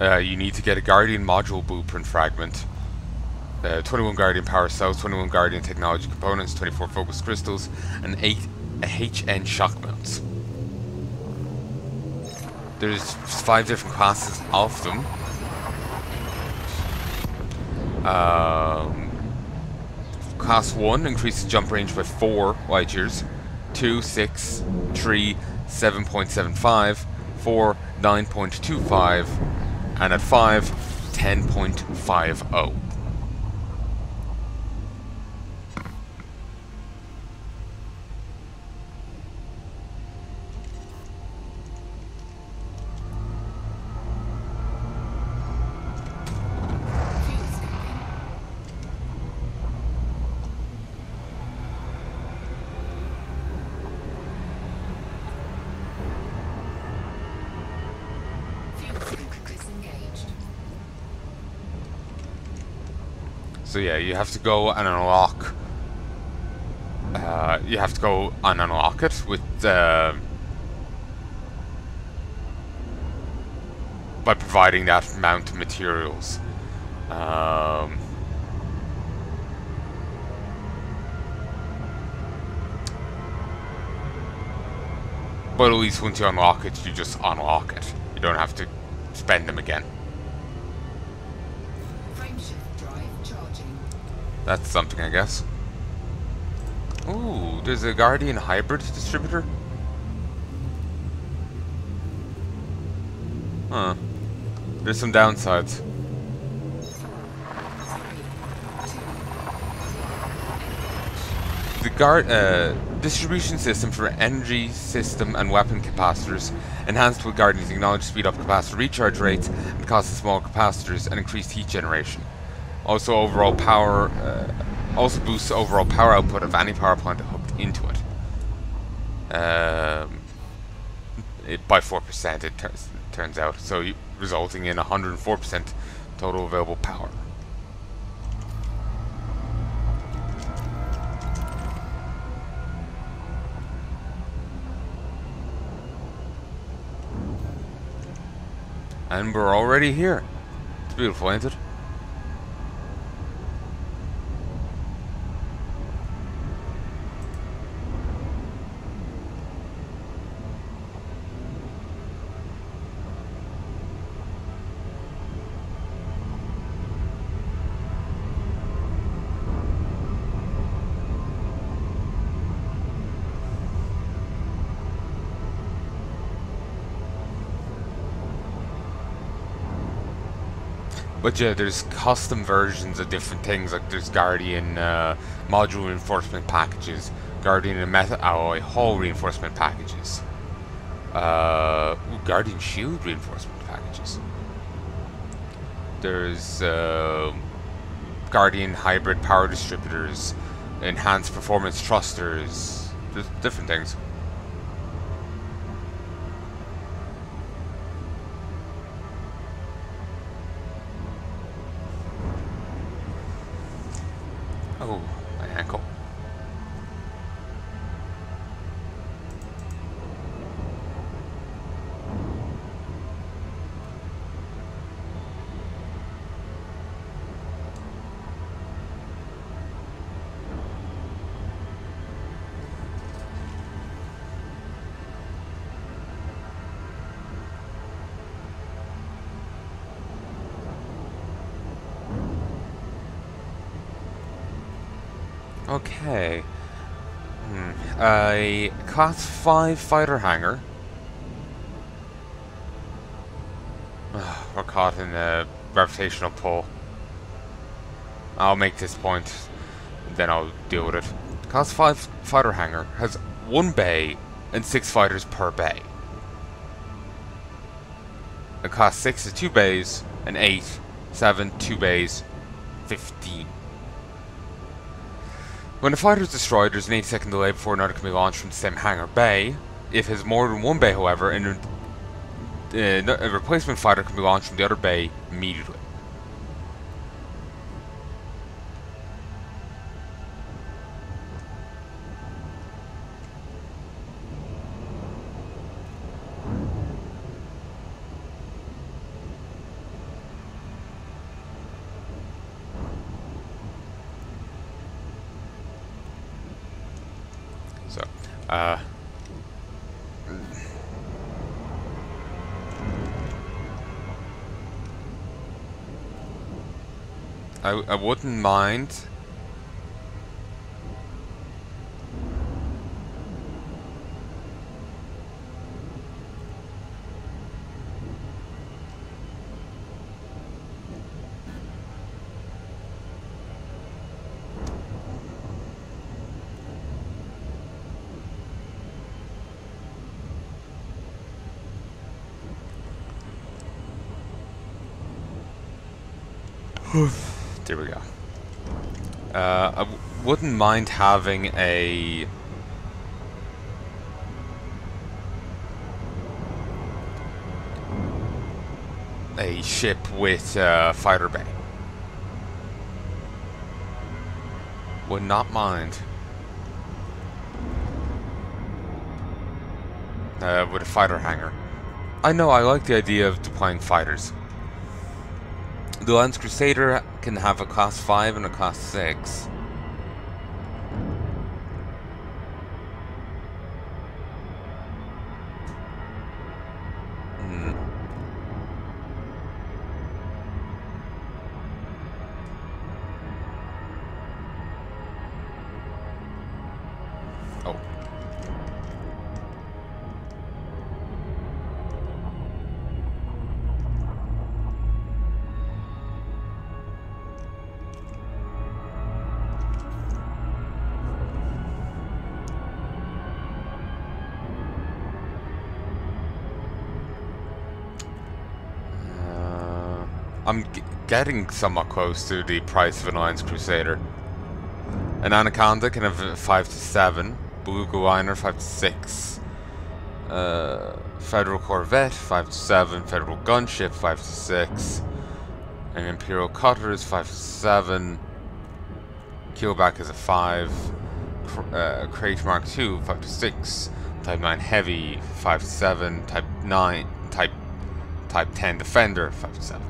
You need to get a Guardian module blueprint fragment. 21 Guardian power cells, 21 Guardian technology components, 24 focus crystals, and 8 HN shock mounts. There's 5 different classes of them. Class 1 increases jump range by 4 light years. 2, 6, 3, 7.75, 4, 9.25, and at 5, 10.50. So yeah, you have to go and unlock. You have to go and unlock it with by providing that amount of materials. But at least once you unlock it, you just unlock it. You don't have to spend them again. That's something, I guess. Ooh, there's a Guardian hybrid distributor. Huh. There's some downsides. The distribution system for energy system and weapon capacitors, enhanced with Guardian technology, speed up capacitor recharge rates and cost of small capacitors and increased heat generation. Also, overall power. Also boosts overall power output of any power plant hooked into it. By 4%, it turns out. So, resulting in 104% total available power. And we're already here. It's beautiful, ain't it? But yeah, there's custom versions of different things, like there's Guardian module reinforcement packages, Guardian and metal alloy hull reinforcement packages, Guardian shield reinforcement packages. There's Guardian hybrid power distributors, enhanced performance thrusters, there's different things. Oh, my ankle. Okay. A Class 5 fighter hangar. We're caught in a gravitational pull. I'll make this point, then I'll deal with it. Class 5 fighter hangar has 1 bay and 6 fighters per bay. A Class 6 is 2 bays and 8, 7, 2 bays, 15. When a fighter is destroyed, there's an 8-second delay before another can be launched from the same hangar bay. If it has more than 1 bay, however, a replacement fighter can be launched from the other bay immediately. Uh, I wouldn't mind. There we go. I wouldn't mind having a ship with fighter bay. Would not mind. With a fighter hangar. I know, I like the idea of deploying fighters. The Lance Crusader can have a class 5 and a class 6. Oh. I'm getting somewhat close to the price of an Alliance Crusader. An Anaconda can have 5 to 7, Beluga Liner 5 to 6, Federal Corvette 5 to 7, Federal Gunship 5 to 6, an Imperial Cutter is 5 to 7, Keelback is a 5, Crate Mark II 5 to 6, Type 9 Heavy 5 to 7, Type 10 Defender 5 to 7.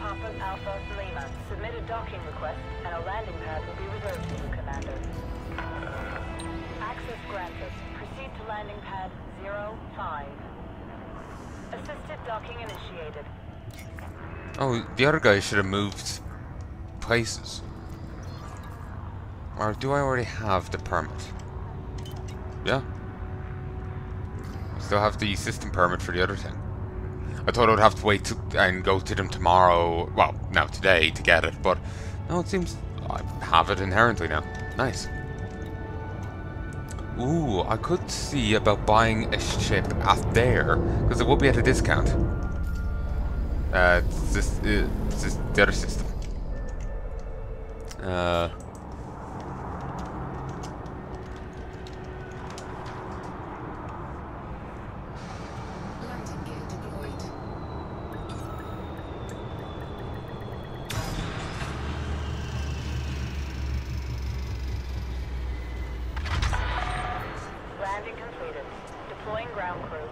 Papa Alpha Lima. Submit a docking request and a landing pad will be reserved for you, Commander. Access granted. Proceed to landing pad 05. Assisted docking initiated. Oh, the other guy should have moved places. Or do I already have the permit? Yeah. Still have the system permit for the other thing. I thought I would have to wait and go to them tomorrow, well, no, today to get it, but no, it seems I have it inherently now. Nice. Ooh, I could see about buying a ship at there, because it will be at a discount. It's the other system. Landing completed. Deploying ground crew.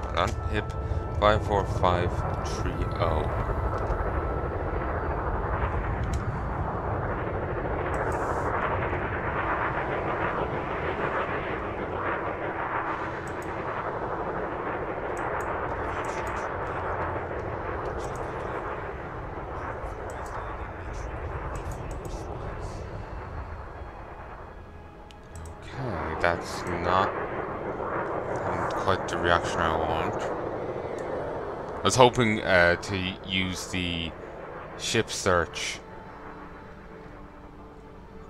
Hold on, hip 54530. That's not quite the reaction I want. I was hoping to use the ship search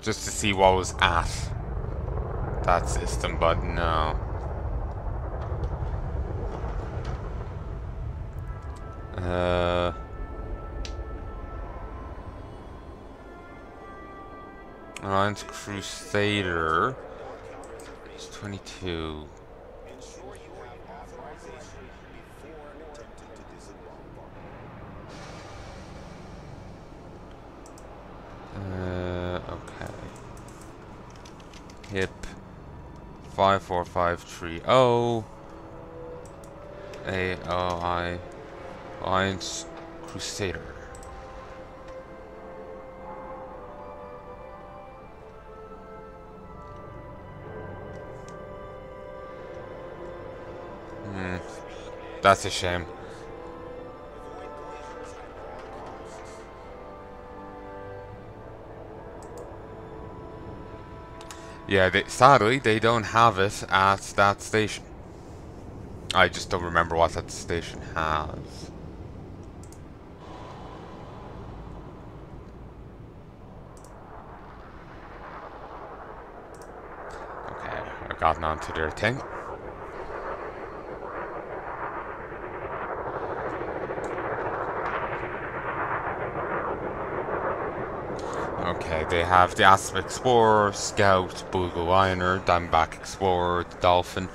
just to see what was at that system, but no. Alliance Crusader is 22. Okay. HIP 54530. AOI Alliance Crusader. That's a shame. Yeah, sadly, they don't have it at that station. I just don't remember what that station has. Okay, I've gotten onto their thing. Okay, they have the Asp Explorer, Scout, Bulgo Liner, Diamondback Explorer, the Dolphin,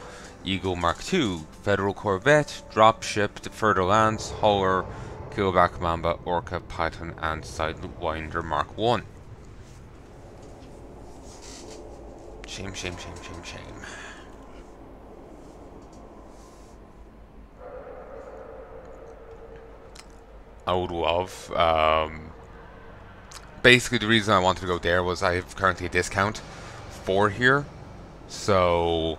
Eagle Mark II, Federal Corvette, Dropship, the Further Lance, Huller, Keelback Mamba, Orca, Python, and Sidewinder Mark I. Shame, shame, shame, shame, shame. I would love, basically the reason I wanted to go there was I have currently a discount for here, so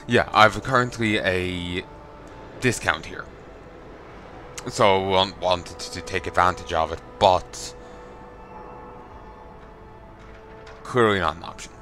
yeah, I've currently a discount here, so I wanted to take advantage of it, but clearly not an option.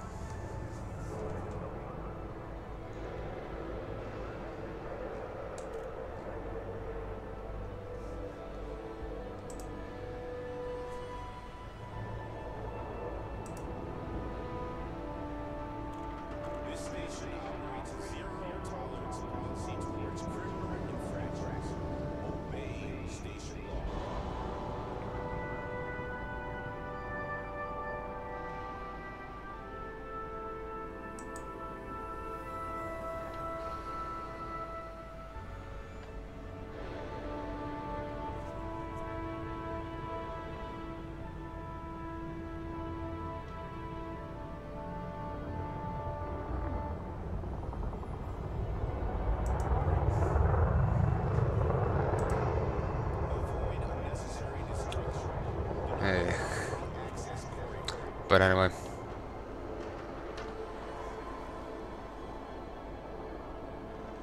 Hey. But anyway.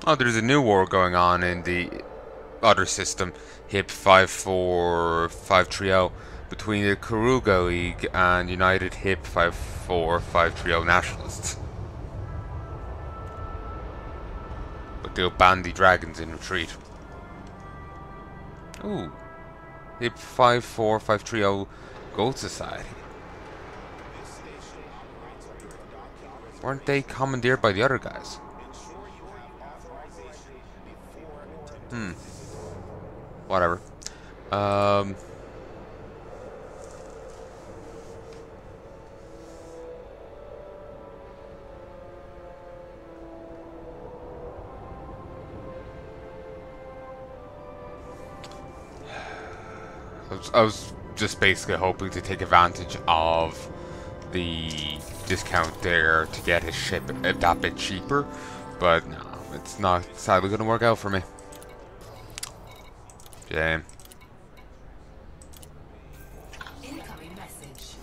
Oh, there's a new war going on in the other system, HIP 54530, between the Karuga League and United HIP 54530 Nationalists. But they'll ban the dragons in retreat. Ooh. HIP 54530 Gold Society. Weren't they commandeered by the other guys? Whatever. I was just basically hoping to take advantage of the discount there to get his ship that bit cheaper, but no, it's not sadly going to work out for me. Shame. Incoming message.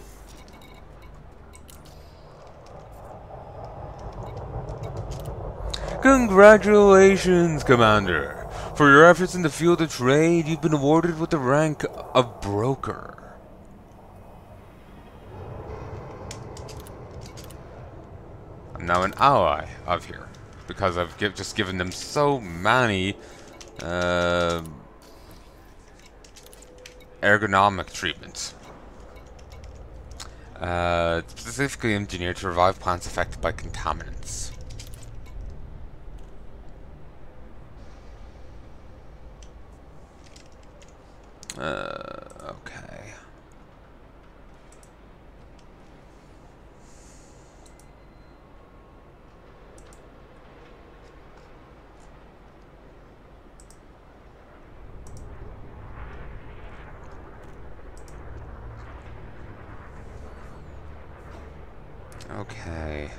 Congratulations, Commander! For your efforts in the field of trade, you've been awarded with the rank of Broker. I'm now an ally of here, because I've just given them so many ergonomic treatments. Specifically engineered to revive plants affected by contaminants. Okay. Okay.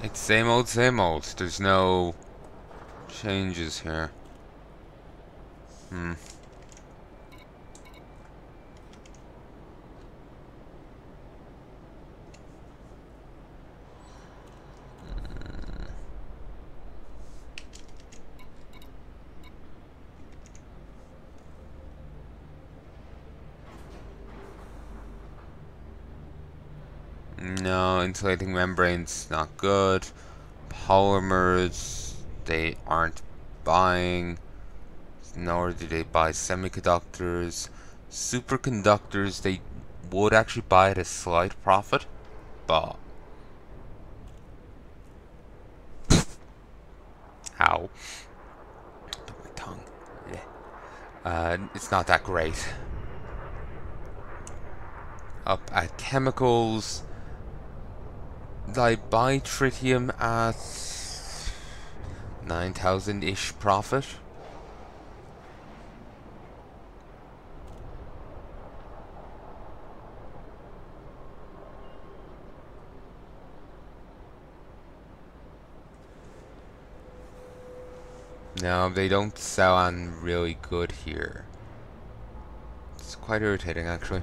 It's same old, same old. There's no changes here. Hmm. No, insulating membranes not good. Polymers they aren't buying, nor do they buy semiconductors. Superconductors they would actually buy at a slight profit, but how? My tongue. It's not that great. Up at chemicals, I buy tritium at 9,000-ish profit. No, they don't sound really good here. It's quite irritating, actually.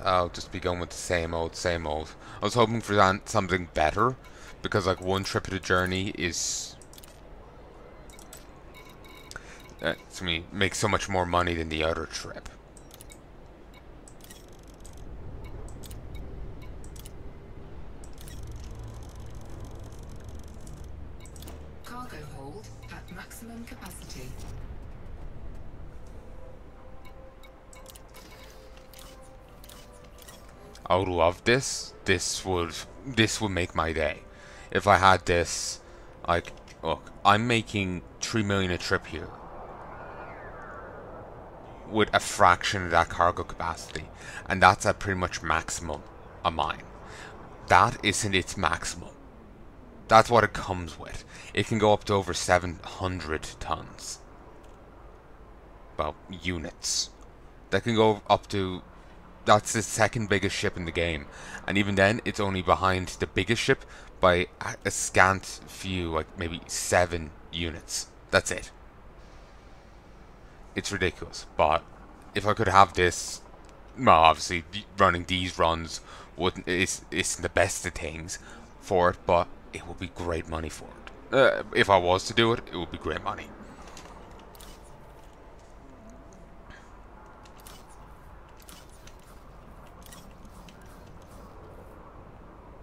I'll just be going with the same old, same old. I was hoping for something better, because like one trip of the journey is to me makes so much more money than the other trip. Cargo hold at maximum capacity. I would love this. This would make my day. If I had this, like, look, I'm making 3 million a trip here with a fraction of that cargo capacity, and that's at pretty much maximum of mine. That isn't its maximum. That's what it comes with. It can go up to over 700 tons. Well, units. That can go up to... That's the second biggest ship in the game. And even then, it's only behind the biggest ship by a scant few, like maybe 7 units. That's it. It's ridiculous. But if I could have this... Well, obviously, running these runs isn't the best of things for it, but it would be great money for it. If I was to do it, it would be great money.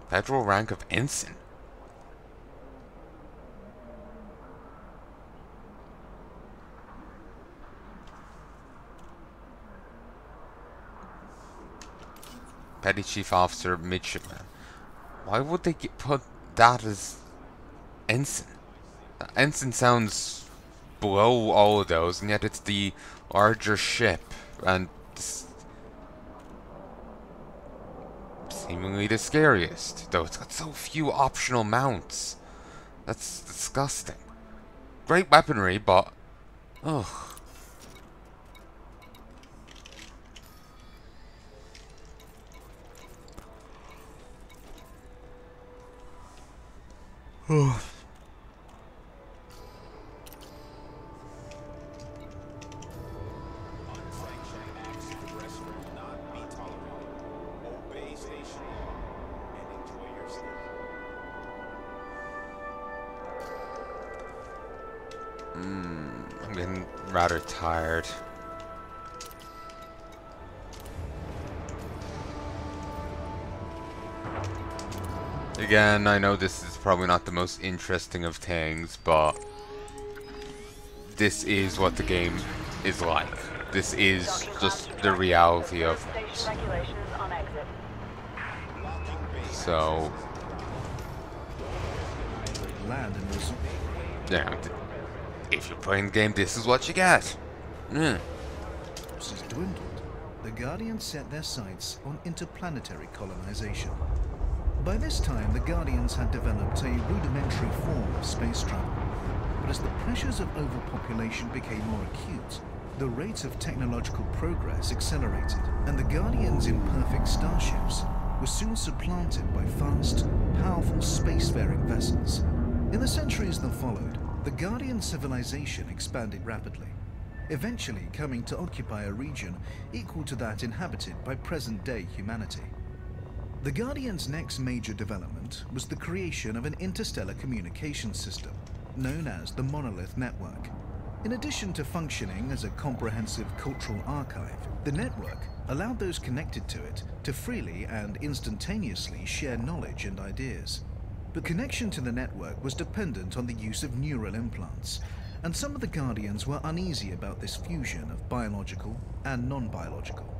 Federal rank of ensign. Petty Chief Officer Midshipman. Why would they put that as ensign? Ensign sounds below all of those, and yet it's the larger ship, and seemingly the scariest, though it's got so few optional mounts. That's disgusting. Great weaponry, but... ugh. I'm getting rather tired. Again, I know this is probably not the most interesting of things, but this is what the game is like. This is just the reality of it. Regulations on exit. So, Land and resource. yeah, if you're playing the game, this is what you get. Mm. Resources dwindled. The Guardians set their sights on interplanetary colonization. By this time, the Guardians had developed a rudimentary form of space travel. But as the pressures of overpopulation became more acute, the rate of technological progress accelerated, and the Guardians' imperfect starships were soon supplanted by fast, powerful spacefaring vessels. In the centuries that followed, the Guardian civilization expanded rapidly, eventually coming to occupy a region equal to that inhabited by present-day humanity. The Guardian's next major development was the creation of an interstellar communications system, known as the Monolith Network. In addition to functioning as a comprehensive cultural archive, the network allowed those connected to it to freely and instantaneously share knowledge and ideas. But connection to the network was dependent on the use of neural implants, and some of the Guardians were uneasy about this fusion of biological and non-biological.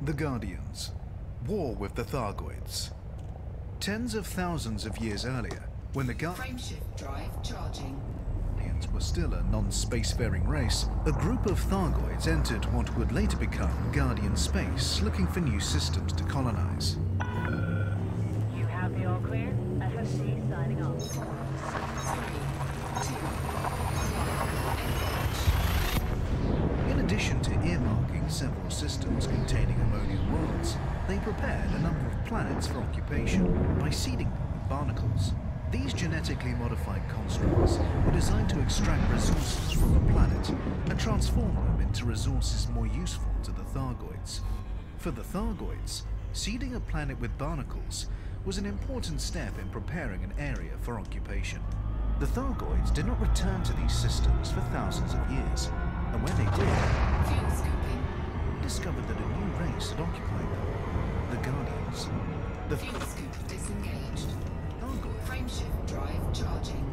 The Guardians. War with the Thargoids. Tens of thousands of years earlier, when the Frameshift drive charging. Guardians were still a non-spacefaring race, a group of Thargoids entered what would later become Guardian space, looking for new systems to colonize. You have the all clear? FFC signing off. 3, 2, 1, engage. In addition to earmarking several systems containing ammonia worlds, they prepared a number of planets for occupation by seeding them with barnacles. These genetically modified constructs were designed to extract resources from a planet and transform them into resources more useful to the Thargoids. For the Thargoids, seeding a planet with barnacles was an important step in preparing an area for occupation. The Thargoids did not return to these systems for thousands of years, and when they did, Fuel scooping. discovered that a new race had occupied them, the Guardians. The Fuel scoop disengaged. Thargoids Frameshift drive charging.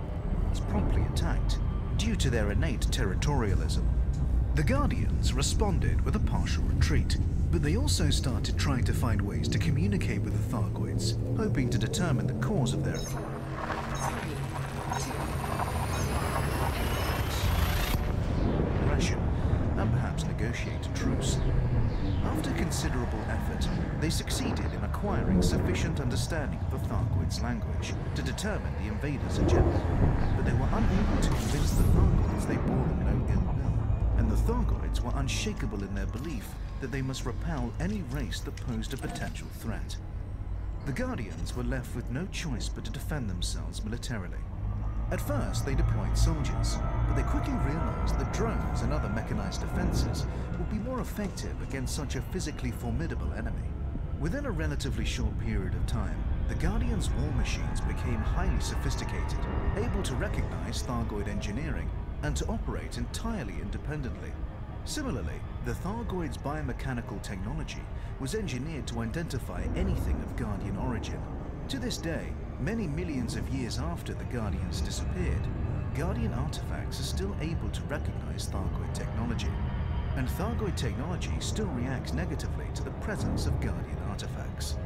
promptly attacked due to their innate territorialism. The Guardians responded with a partial retreat, but they also started trying to find ways to communicate with the Thargoids, hoping to determine the cause of their 3, 2, 1, aggression, and perhaps negotiate a truce. After considerable effort, they succeeded in acquiring sufficient understanding of the Thargoids' language to determine the invaders' agenda, but they were unable to convince the Thargoids they bore them no ill will, and the Thargoids were unshakable in their belief that they must repel any race that posed a potential threat. The Guardians were left with no choice but to defend themselves militarily. At first, they deployed soldiers, but they quickly realized that drones and other mechanized defenses would be more effective against such a physically formidable enemy. Within a relatively short period of time, the Guardians' war machines became highly sophisticated, able to recognize Thargoid engineering and to operate entirely independently. Similarly, the Thargoids' biomechanical technology was engineered to identify anything of Guardian origin. To this day, many millions of years after the Guardians disappeared, Guardian artifacts are still able to recognize Thargoid technology, and Thargoid technology still reacts negatively to the presence of Guardian artifacts.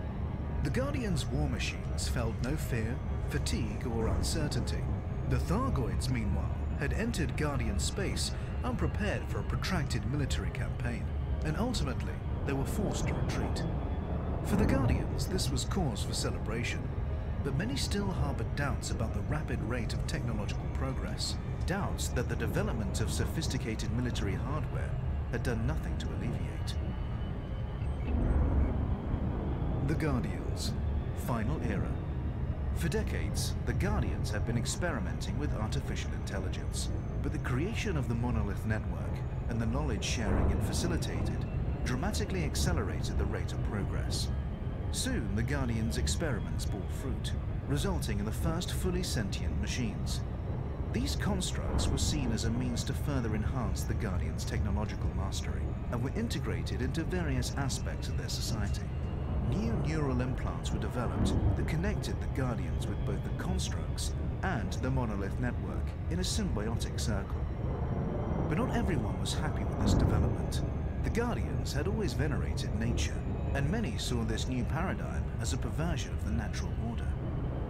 The Guardians' war machines felt no fear, fatigue, or uncertainty. The Thargoids, meanwhile, had entered Guardian space unprepared for a protracted military campaign, and ultimately they were forced to retreat. For the Guardians, this was cause for celebration, but many still harbored doubts about the rapid rate of technological progress, doubts that the development of sophisticated military hardware had done nothing to alleviate. The Guardians. Final era. For decades, the Guardians have been experimenting with artificial intelligence, but the creation of the Monolith Network and the knowledge sharing it facilitated dramatically accelerated the rate of progress. Soon, the Guardians' experiments bore fruit, resulting in the first fully sentient machines. These constructs were seen as a means to further enhance the Guardians' technological mastery and were integrated into various aspects of their society. New neural implants were developed that connected the Guardians with both the constructs and the Monolith Network in a symbiotic circle. But not everyone was happy with this development. The Guardians had always venerated nature and many saw this new paradigm as a perversion of the natural order.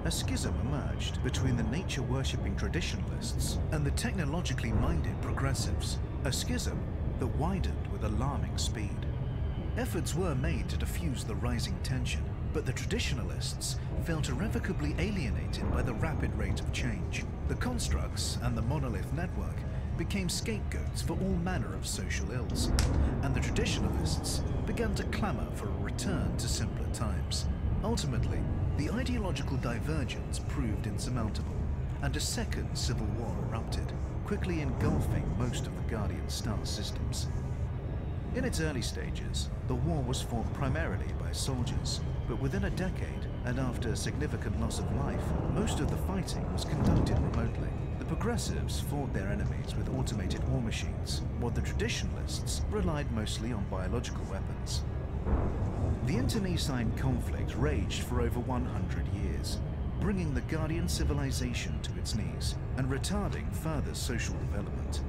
A schism emerged between the nature-worshipping traditionalists and the technologically minded progressives, a schism that widened with alarming speed. Efforts were made to diffuse the rising tension, but the traditionalists felt irrevocably alienated by the rapid rate of change. The constructs and the monolith network became scapegoats for all manner of social ills, and the traditionalists began to clamor for a return to simpler times. Ultimately, the ideological divergence proved insurmountable, and a second civil war erupted, quickly engulfing most of the Guardian star systems. In its early stages, the war was fought primarily by soldiers, but within a decade, and after a significant loss of life, most of the fighting was conducted remotely. The progressives fought their enemies with automated war machines, while the traditionalists relied mostly on biological weapons. The internecine conflict raged for over 100 years, bringing the Guardian civilization to its knees and retarding further social development.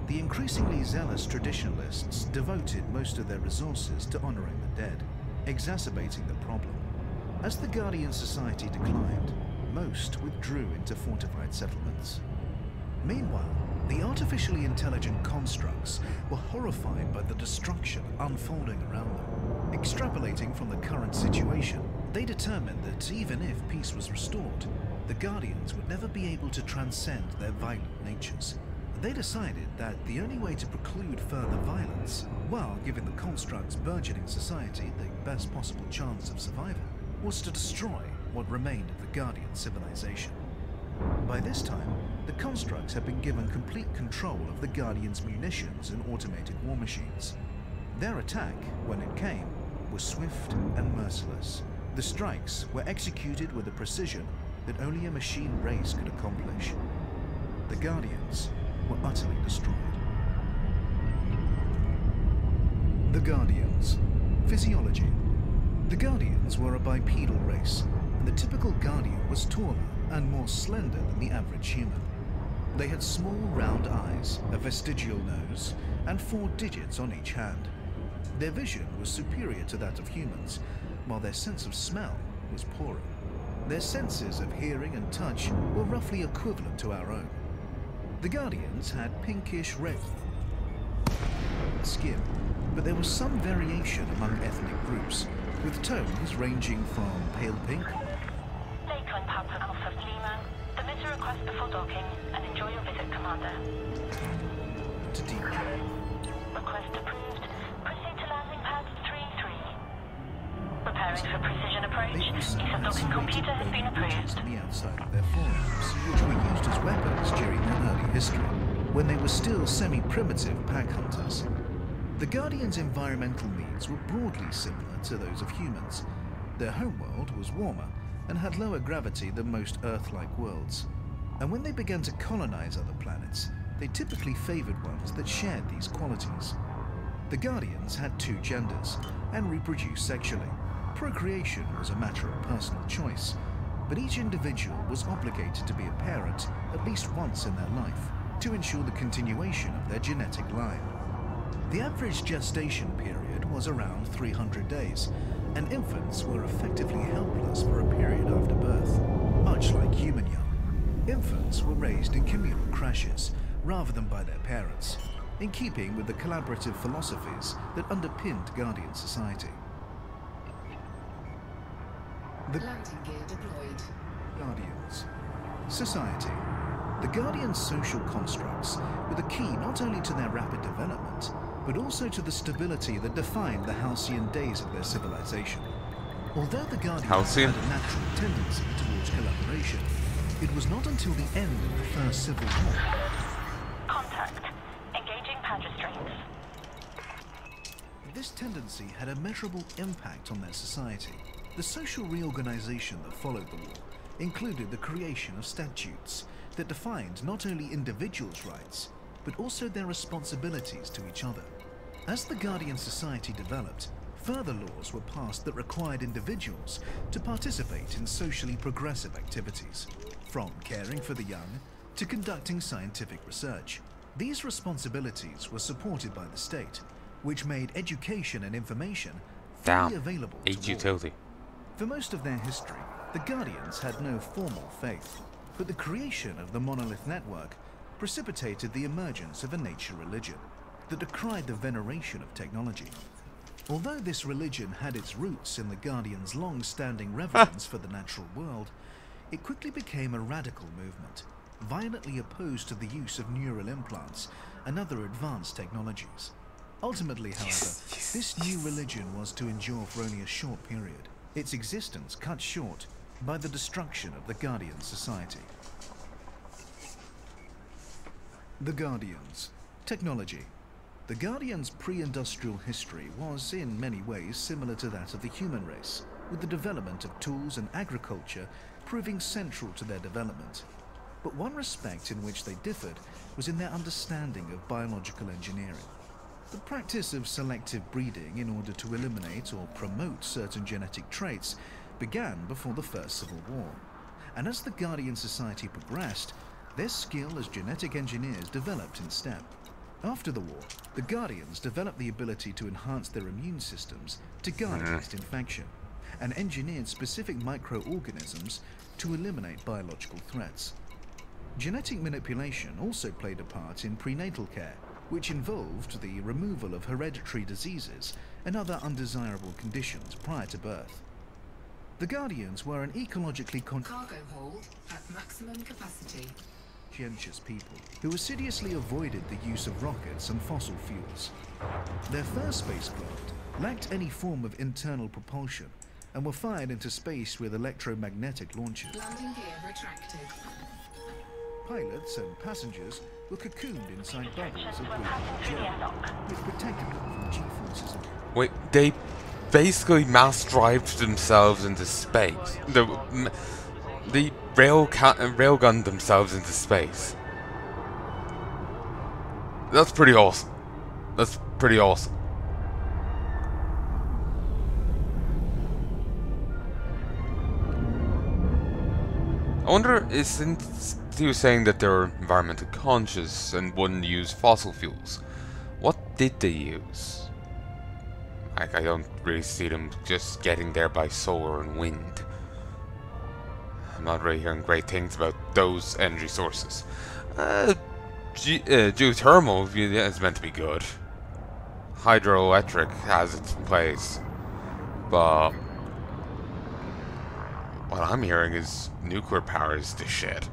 The increasingly zealous traditionalists devoted most of their resources to honoring the dead, exacerbating the problem. As the Guardian society declined, most withdrew into fortified settlements. Meanwhile, the artificially intelligent constructs were horrified by the destruction unfolding around them. Extrapolating from the current situation, they determined that even if peace was restored, the Guardians would never be able to transcend their violent natures. They decided that the only way to preclude further violence, while giving the construct's burgeoning society the best possible chance of survival, was to destroy what remained of the Guardian civilization. By this time, the constructs had been given complete control of the Guardians' munitions and automated war machines. Their attack, when it came, was swift and merciless. The strikes were executed with a precision that only a machine race could accomplish. The Guardians were utterly destroyed. The Guardians. Physiology. The Guardians were a bipedal race, and the typical Guardian was taller and more slender than the average human. They had small round eyes, a vestigial nose, and 4 digits on each hand. Their vision was superior to that of humans, while their sense of smell was poorer. Their senses of hearing and touch were roughly equivalent to our own. The Guardians had pinkish red skin, but there was some variation among ethnic groups, with tones ranging from pale pink Lakeland Papa Alpha Lima, submit a request before docking and enjoy your visit, Commander. to deep. Request approved. Proceed to landing pad 3-3. Preparing for precision approach. They also Use of had docking computer has been serrated ridges approved. on the outside of their forearms, which were used as weapons during their early history, when they were still semi-primitive pack hunters. The Guardians' environmental needs were broadly similar to those of humans. Their homeworld was warmer and had lower gravity than most Earth-like worlds. And when they began to colonize other planets, they typically favored ones that shared these qualities. The Guardians had 2 genders and reproduced sexually. Procreation was a matter of personal choice, but each individual was obligated to be a parent at least once in their life to ensure the continuation of their genetic line. The average gestation period was around 300 days, and infants were effectively helpless for a period after birth, much like human young. Infants were raised in communal crashes rather than by their parents, in keeping with the collaborative philosophies that underpinned Guardian society. The Landing gear deployed. Guardians. Society. The Guardians' social constructs were the key not only to their rapid development, but also to the stability that defined the halcyon days of their civilization. Although the Guardians Halcyon? had a natural tendency towards collaboration, it was not until the end of the First Civil War. Contact. Engaging pad restraints. This tendency had a measurable impact on their society. The social reorganization that followed the war included the creation of statutes that defined not only individuals' rights, but also their responsibilities to each other. As the Guardian society developed, further laws were passed that required individuals to participate in socially progressive activities, from caring for the young to conducting scientific research. These responsibilities were supported by the state, which made education and information freely Damn. available to 8 all. utility. For most of their history, the Guardians had no formal faith, but the creation of the Monolith Network precipitated the emergence of a nature religion that decried the veneration of technology. Although this religion had its roots in the Guardians' long-standing reverence for the natural world, it quickly became a radical movement, violently opposed to the use of neural implants and other advanced technologies. Ultimately, however, this new religion was to endure for only a short period, its existence cut short by the destruction of the Guardian Society. The Guardians. Technology. The Guardians' pre-industrial history was, in many ways, similar to that of the human race, with the development of tools and agriculture proving central to their development. But one respect in which they differed was in their understanding of biological engineering. The practice of selective breeding in order to eliminate or promote certain genetic traits began before the First Civil War, and as the Guardian Society progressed, their skill as genetic engineers developed in step. After the war, the Guardians developed the ability to enhance their immune systems to guard against infection, and engineered specific microorganisms to eliminate biological threats. Genetic manipulation also played a part in prenatal care, which involved the removal of hereditary diseases and other undesirable conditions prior to birth. The Guardians were an ecologically Cargo hold at maximum capacity. conscientious people who assiduously avoided the use of rockets and fossil fuels. Their first spacecraft lacked any form of internal propulsion and were fired into space with electromagnetic launchers. Landing gear retracted. Pilots and passengers were cocooned inside bubbles of breathable gel, which protected them from G-forces. Wait, they basically mass drived themselves into space. The railgunned themselves into space. That's pretty awesome. That's pretty awesome. I wonder, since he was saying that they were environmentally conscious and wouldn't use fossil fuels, what did they use? Like, I don't really see them just getting there by solar and wind. I'm not really hearing great things about those energy sources. Geothermal is meant to be good. Hydroelectric has its place. But what I'm hearing is nuclear power is the shit.